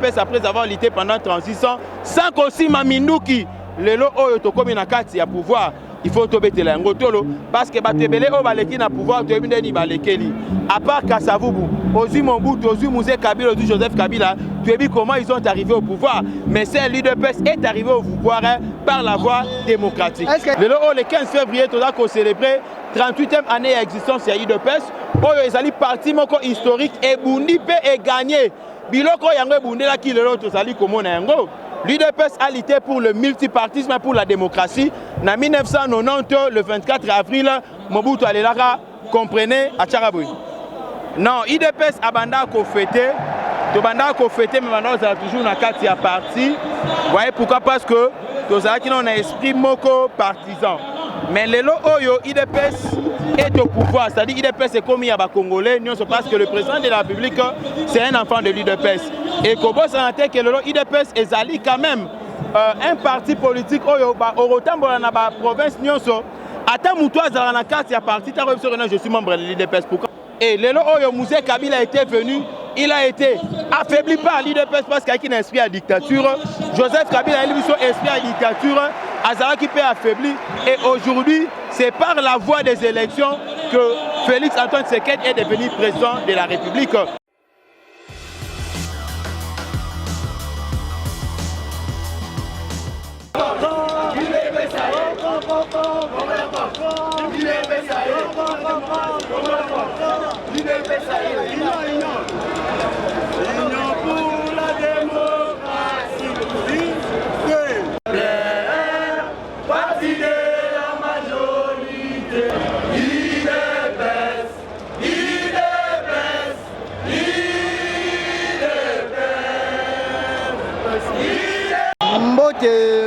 l'UDPS après avoir lutté pendant 36 ans, sans qu'aussi Maminduki, le lot oyo tokomi na kati ya pouvoir, il faut tobetela yango tolo parce que batebele o baleki na pouvoir to ebindeni balekeli. À part Kasavubu, Ozi Mobutu, Ozi Mouzé Kabila, Ozi Joseph Kabila, tu as vu comment ils sont arrivés au pouvoir. Mais c'est l'UDPS est arrivé au pouvoir par la voie démocratique. Le 15 février, tu as célébré 38e année d'existence de l'UDPS. Ils ont parti historique et Bundi peut gagner. Biloko yango Bundi la qui le lot tozali komona yango. L'UDPS a lutté pour le multipartisme et pour la démocratie. En 1990, le 24 avril, Mobutu Alelaka comprenait à Tcharaboui. Non, l'UDPS a fêté, mais maintenant on a toujours une carte à parti. Vous voyez pourquoi? Parce que nous avons un esprit moko partisan. Mais le lot oyo l'UDPS est au pouvoir, c'est-à-dire l'UDPS est commis à Congolais, parce que le président de la République c'est un enfant de l'UDPS. Et Kobo Sanate que le l'UDPS est allé quand même un parti politique oyo au rotambo na ba province nyonso. Ata mutoa za na carte ya parti ta je suis membre de l'UDPS. Pourquoi? Et le oyo Mouzé Kabila était venu, il a été affaibli par l'UDPS parce qu'il y a un esprit à dictature. Joseph Kabila a eu son esprit à dictature. Azara qui peut affaiblir. Et aujourd'hui, c'est par la voie des élections que Félix Antoine Tshisekedi est devenu président de la République.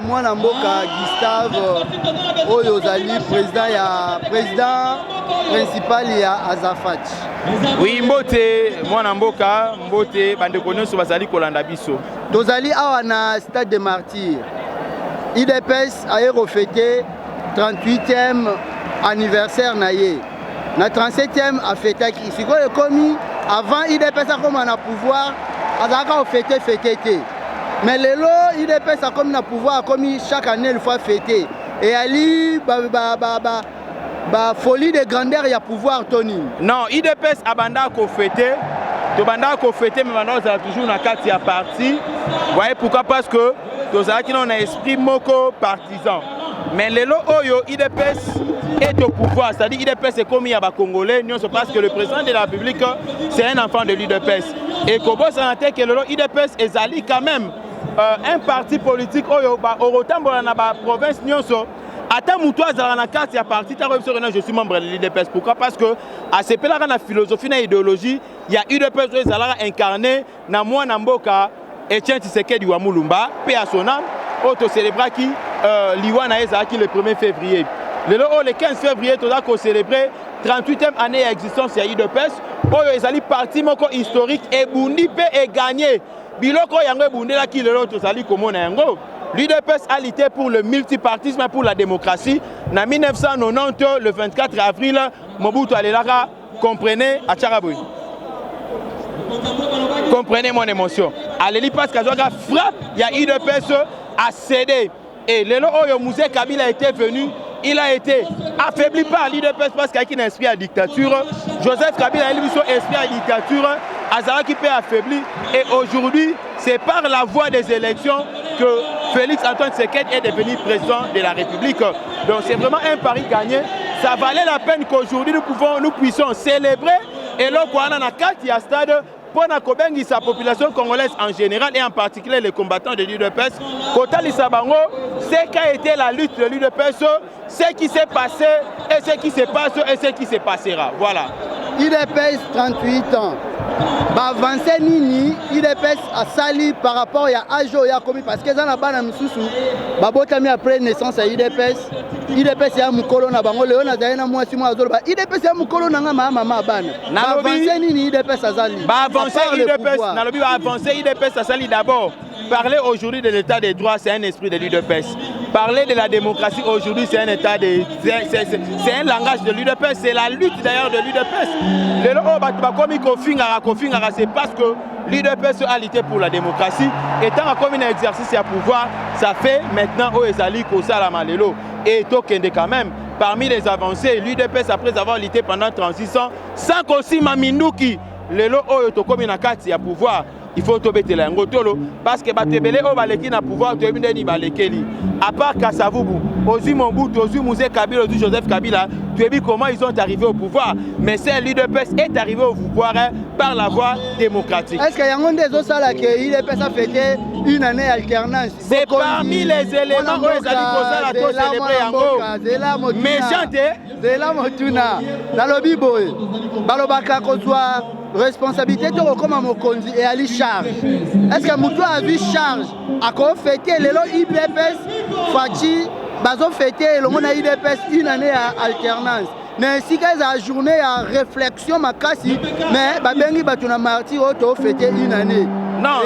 Mwana mboka Gustave oyo zali président principal ya Azafat. Oui, mbote mwana mboka mbote bandeko nyonso bazali kolanda biso. Tozali awa na stade de Martyrs. UDPS a refêté 38e anniversaire na ye. Na 37e a fêté ki sikoyo komi avant UDPS a comme na pouvoir azaka fêté. Mais le lot, l'UDPS a comme le pouvoir, comme chaque année, il faut fêter. Et Ali, folie de grandeur, il y a pouvoir, Tony. Non, l'UDPS a fêté, mais maintenant, on a toujours une carte à parti. Vous voyez pourquoi? Parce que nous avons un esprit moko partisan. Mais le lot, l'UDPS est au pouvoir, c'est-à-dire l'UDPS est commis à Congolais, parce que le président de la République, c'est un enfant de l'UDPS. Et Kobo Sanate que le lot, l'UDPS est allé quand même un parti politique au rotambo na ba province nyonso. Ata mutoa za na carte ya parti ta je suis membre de l'UDPS. Pourquoi? Parce que à ce pela na philosophie na idéologie, il y a UDPS qui zala incarné na mwana mboka Etienne Tshisekedi wa Mulumba, paix à son âme, auto célébra qui Liwana ezaki le 1er février. Le 15 février, tu as célébré 38e année d'existence de l'UDPS. Ils ont parti historique et Bundi peut gagner. Biloko yango Bundi la qui le lot tozali komona yango. L'UDPS a lutté pour le multipartisme et pour la démocratie. En 1990, le 24 avril, Mobutu Alelaka comprenait à Tcharaboui. Comprenez mon émotion. Allez parce que frappe, il y a UDPS à céder. Et le oyo Mouzé Kabila était venu, il a été affaibli par l'UDPS parce qu'il y a un esprit à dictature. Joseph Kabila a eu son esprit à dictature. Azara qui peut affaiblir. Et aujourd'hui, c'est par la voie des élections que Félix Antoine Tshisekedi est devenu président de la République. Donc c'est vraiment un pari gagné. Ça valait la peine qu'aujourd'hui nous puissions célébrer. Et là, on a un stade pour sa population congolaise en général et en particulier les combattants de l'UDPS. Kota Lissabango, c'est qu'a été la lutte de l'UDPS, ce qui s'est passé et ce qui se passe et ce qui se passera. Voilà. UDPS 38 ans. Avancé nini UDPS a sali par rapport à Ajo ya commis parce que dans la bana misusu babotami après naissance à UDPS ya mukolo na bango leo na zaina mwasi mwa azolo ba UDPS ya mukolo na nga mama bana avancé nini UDPS azali ba avancé UDPS na lobi ba avancé UDPS azali d'abord parler aujourd'hui de l'état des droits c'est un esprit de l'UDPS. Parler de la démocratie aujourd'hui, c'est un état de... C'est un langage de l'UDPS, c'est la lutte d'ailleurs de l'UDPS. C'est parce que l'UDPS a lutté pour la démocratie. Étant comme un exercice à pouvoir, ça fait maintenant au Ezali Kosala Malelo. Et Tokende quand même, parmi les avancées, l'UDPS après avoir lutté pendant 36 ans, sans aussi Mamindouki, lelo oyo tokomi na kati ya pouvoir. Il faut tobetela yango tolo parce que batebele o baleki na pouvoir to ebindeni balekeli à part Kasavubu Ozui Mobutu Ozui Mouzé Kabila Ozui Joseph Kabila tu as vu comment ils sont arrivés au pouvoir mais c'est l'UDPS est arrivé au pouvoir par la voie démocratique. Est-ce que yango ndezo sala que l'UDPS a fêté une année alternance? C'est parmi les éléments où ils allaient kozala to célébrer yango méchante zela motuna nalobi boye balobaka kozwa responsabilité de comme mokonzi et ali charge. Est-ce que Moutou a vu charge à quoi fêter les lots IDPS Fati bazo fêter le monde IDPS une année à alternance. Mais si qu'elles a journée à réflexion makasi mais babengi batuna martyr auto fêter une année. Non,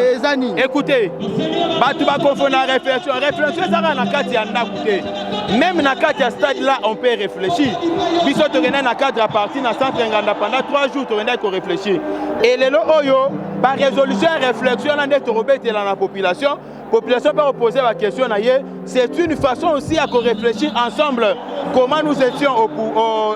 écoutez, tu vas confondre la réflexion. Réflexion, ça va dans le cadre de même dans le cadre stade là, on peut réfléchir. Biso tu regardes dans le cadre à partir dans centre pendant 3 jours, tu regardes qu'on réfléchit. Et les oyo, par résolution et réflexion, on a été dans la population. La population peut poser la question. C'est une façon aussi à réfléchir ensemble comment nous étions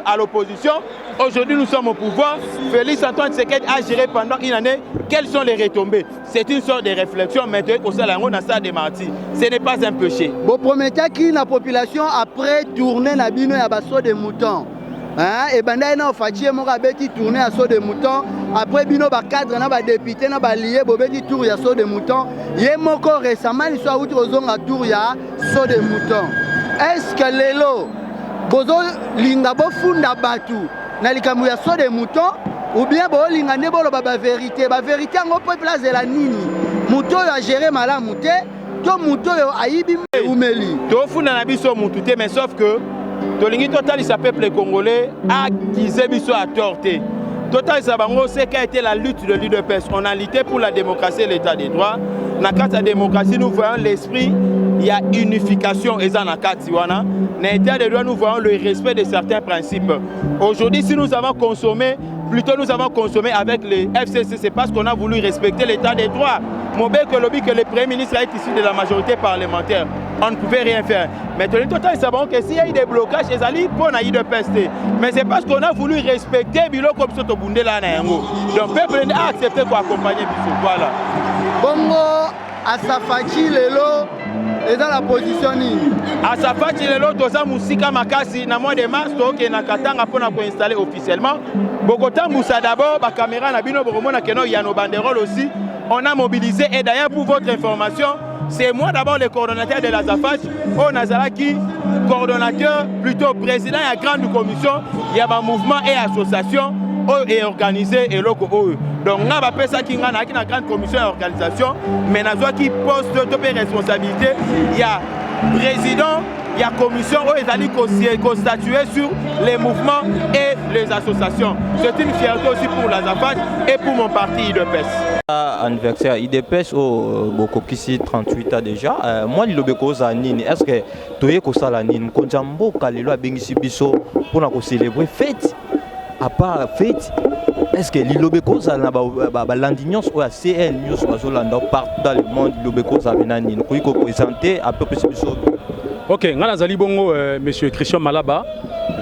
à l'opposition. Aujourd'hui, nous sommes au pouvoir. Félix Antoine Tshisekedi a géré pendant une année. Quelles sont les retombées? C'est une sorte de réflexion. Maintenant, au Salango, dans ça des martyrs. Ce n'est pas un péché. Vous promettez que la population après tourner na bino ya baso de moutons. Et banda na ofatier mo kabeti tourner à saut de mouton après bino ba cadre na ba député na ba lié bobeti tour ya saut de mouton yé moko récemment il soit outre ozonga tour ya saut de mouton. Est-ce que lelo bozo linga bo funda batu na likambu ya saut de mouton ou bien bo linga ne bolo ba vérité ngo po place de la nini mouton a géré malamu te to mouton yo ayibi umeli to funda na biso moutou te mais sauf que Tolingi Total, il peuple congolais a disé biso à torté. Total Sabango, c'est qu'a été la lutte de l'UDPS. On a lutté pour la démocratie et l'état des droits. Dans la démocratie, nous voyons l'esprit, il y a unification. Et dans l'état des droits, nous voyons le respect de certains principes. Aujourd'hui, si nous avons consommé, plutôt nous avons consommé avec les FCC, c'est parce qu'on a voulu respecter l'état des droits. Mobé que le Premier ministre est issu de la majorité parlementaire. On ne pouvait rien faire. Mais tout le total, nous savons que s'il y a eu des blocages, les alliés pour naï de pester. Mais c'est parce qu'on a voulu respecter Bilo comme ça au Bundé là. Donc le peuple a accepté pour accompagner Bissou. Voilà. Bongo, Asafati Lelo est dans la position. Asafati Lelo, Tosa Moussika Makasi, na mois de mars, qui na Katanga pour installer officiellement. Bogota Moussa d'abord, la caméra na Bino Boromona Keno, il y a nos banderoles aussi. On a mobilisé et d'ailleurs pour votre information, c'est moi d'abord le coordonnateur de la ZAFACH, au Nazaraki, coordonnateur, plutôt président et grande commission, il y a un mouvement et association et organisé et loco. Donc on a appelé ça qui est une grande commission et organisation, mais nous avons qui poste de responsabilité, il y a président, il y a commission où ils allaient constatuer sur les mouvements et les associations. C'est une fierté aussi pour la ZAFACH et pour mon parti IDPS. Anniversaire IDPS au Bokokisi 38 ans déjà. Moi, le Beko Zanine, est-ce que tu es comme ça la nine? Quand Jambo Kalelo a bénisi biso pour nous célébrer fête. À part fête, est-ce que l'Ilobeko Zana l'Andignos ou la CN News partout dans le monde, l'Ilobeko Zanine, pour y présenter à peu près biso. Ok, ngana zali bongo monsieur Christian Malaba,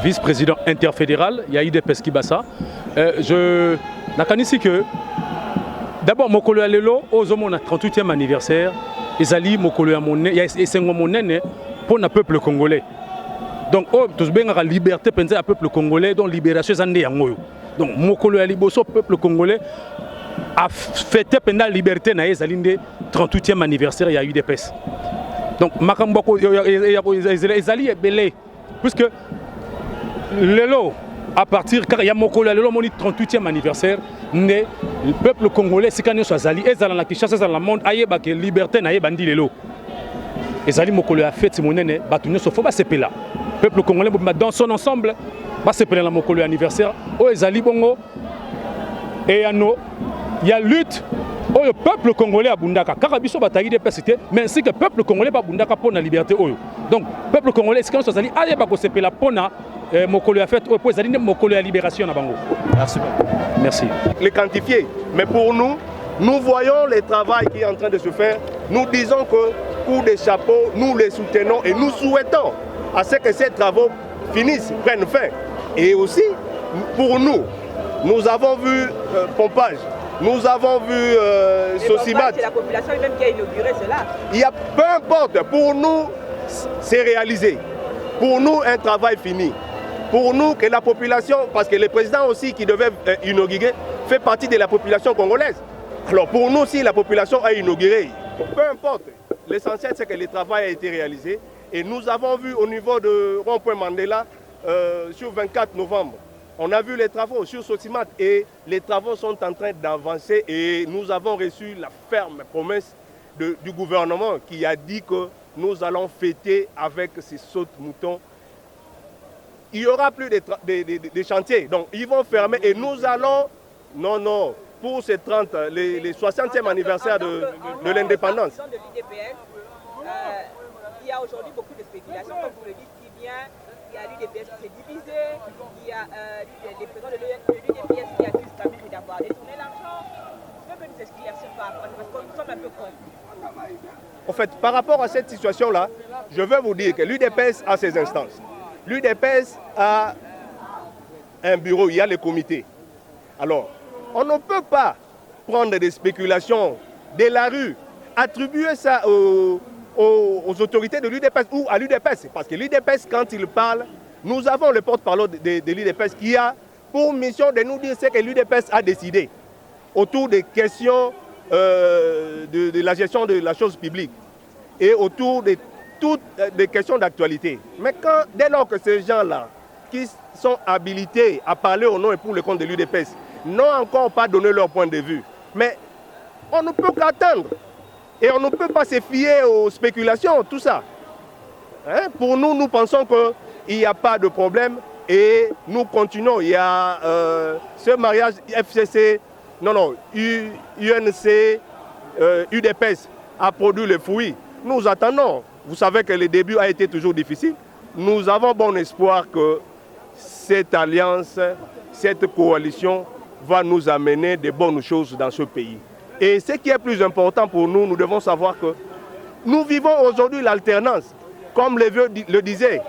vice-président interfédéral, il y a IDPS Kibasa. Je nakanisi que d'abord Mokolo Alelo aux hommes 38e anniversaire, ezali Mokolo ya monene, ya esengo monene pour le peuple congolais. Donc tous bien la liberté penser à peuple congolais donc libération zande yango. Donc Mokolo Aliboso peuple congolais a fêté pendant la liberté na ezali 38e anniversaire il y a UDPS. Donc Makamboko ezali belé puisque lelo à partir car il y a Mokolo Alelo moni 38e anniversaire né le peuple congolais c'est quand nous azali ezala na Kinshasa dans le monde ayeba que liberté na yebandi lelo ezali Mokolo a fête monene batunyo sofo ba sepela peuple congolais dans son ensemble ba sepela la Mokolo anniversaire o ezali bongo et il y a lutte le peuple congolais a bundaka car biso bataille de persité mais ainsi que peuple congolais ba bundaka pour la liberté oyo donc peuple congolais c'est quand nous azali ayeba ko sepela pona Mokolo a fait pour ezali Mokolo ya libération na bango. Merci. Merci. Les quantifier mais pour nous Nous voyons le travail qui est en train de se faire. Nous disons que coup de chapeau, nous les soutenons et nous souhaitons à ce que ces travaux finissent, prennent fin. Et aussi, pour nous, nous avons vu pompage, nous avons vu Sosimat. C'est la population elle-même qui a inauguré cela. Il y a, peu importe, pour nous, c'est réalisé. Pour nous, un travail fini. Pour nous, que la population, parce que le président aussi qui devait inaugurer, fait partie de la population congolaise. Alors pour nous, si la population a inauguré, peu importe, l'essentiel c'est que le travail a été réalisé. Et nous avons vu au niveau de Rond-Point Mandela, sur 24 novembre, on a vu les travaux sur Sosimat et les travaux sont en train d'avancer et nous avons reçu la ferme promesse du gouvernement qui a dit que nous allons fêter avec ces sautes-moutons. Il n'y aura plus de chantiers, donc ils vont fermer et nous allons, non, pour ces 30, les 60e anniversaire de l'indépendance. Il y a aujourd'hui beaucoup de spéculations, comme vous le dites si bien. Il y a l'UDPS qui s'est divisé, il y a les présidents de l'UDPS qui accusent Kabila d'avoir détourné l'argent. Je veux que nous éclaircir par rapport à ça, parce que nous sommes un peu confus. En fait, par rapport à cette situation-là, je veux vous dire que l'UDPS a ses instances. L'UDPS a un bureau, il y a les comités. Alors, on ne peut pas prendre des spéculations de la rue, attribuer ça aux autorités de l'UDPS ou à l'UDPS. Parce que l'UDPS, quand il parle, nous avons le porte-parole de l'UDPS qui a pour mission de nous dire ce que l'UDPS a décidé autour des questions de la gestion de la chose publique et autour de toutes les questions d'actualité. Mais dès lors que ces gens-là, qui sont habilités à parler au nom et pour le compte de l'UDPS, n'ont encore pas donné leur point de vue, mais on ne peut qu'attendre. Et on ne peut pas se fier aux spéculations, tout ça. Hein? Pour nous, nous pensons qu'il n'y a pas de problème et nous continuons. Il y a ce mariage FCC, UNC, UDPS a produit le fruit. Nous attendons. Vous savez que le début a été toujours difficile. Nous avons bon espoir que cette alliance, cette coalition va nous amener de bonnes choses dans ce pays. Et ce qui est plus important pour nous, nous devons savoir que nous vivons aujourd'hui l'alternance. Comme les vieux le disaient,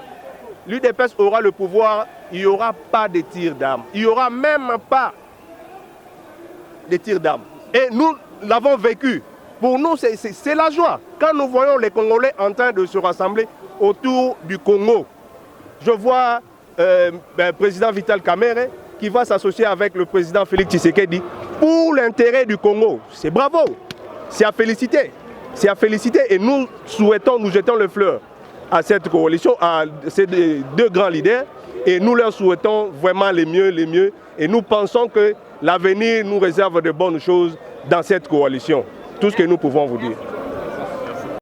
l'UDPS aura le pouvoir, il n'y aura pas de tir d'armes. Il n'y aura même pas de tir d'armes. Et nous l'avons vécu. Pour nous, c'est la joie. Quand nous voyons les Congolais en train de se rassembler autour du Congo, je vois le président Vital Kamerhe qui va s'associer avec le président Félix Tshisekedi pour l'intérêt du Congo. C'est bravo, c'est à féliciter. C'est à féliciter et nous souhaitons, nous jetons le fleur à cette coalition, à ces deux grands leaders et nous leur souhaitons vraiment les mieux et nous pensons que l'avenir nous réserve de bonnes choses dans cette coalition. Tout ce que nous pouvons vous dire.